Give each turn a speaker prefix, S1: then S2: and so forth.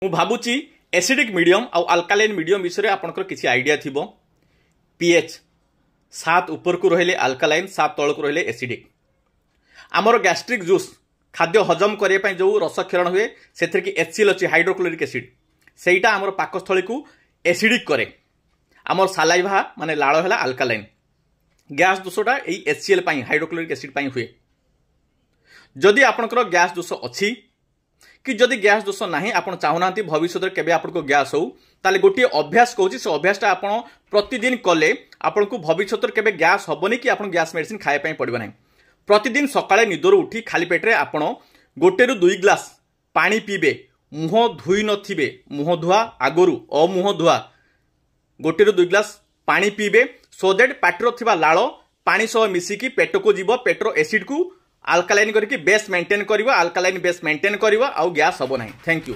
S1: मु भावुची acidic medium आउ alkaline medium विषय आपंकर किसी आइडिया थिबो। पीएच 7 ऊपर को रहिले अल्कालाइन, 7 तल को रहिले एसिडिक। आमर गैस्ट्रिक जूस खाद्य हजम करने जो रसक्षरण हुए से HCl अच्छी हाइड्रोक्लोरिक एसिड सेटा आमर पाकस्थली को एसिडिक करे। आमर सालाइभा माने लाड़ है अल्कालाइन। गैस दोषटा यही HCl हाइड्रोक्लोरिक एसिड हुए। जदि आपंकर गैस दोष अच्छी कि जदि गैस दोष नहीं आप चाहूना भविष्य केबे आपको गैस हो ताले गोटे अभ्यास कहूँ से अभ्यासटा आप प्रतिदिन कले आपको भविष्य केबे गैस हेनी कि आप गैस मेडिसिन खायापी पड़ो ना। प्रतिदिन सकाळे निदर उठी खाली पेट्रे आपण 1 ରୁ 2 ग्लास पानी पीबे। मुह धोई नथिबे, मुह धुआ आगरु अमुह धुआ 1 ରୁ 2 ग्लास पानी पीबे सो दैट पाटर थिबा लाळ पानी सह मिसिकी पेट को जीव। पेटर एसिड को अल्कालाइन करके बेस मेंटेन करिवो, अल्कालाइन बेस मेंटेन करिवो आउ गैस हबो नाही। Thank you.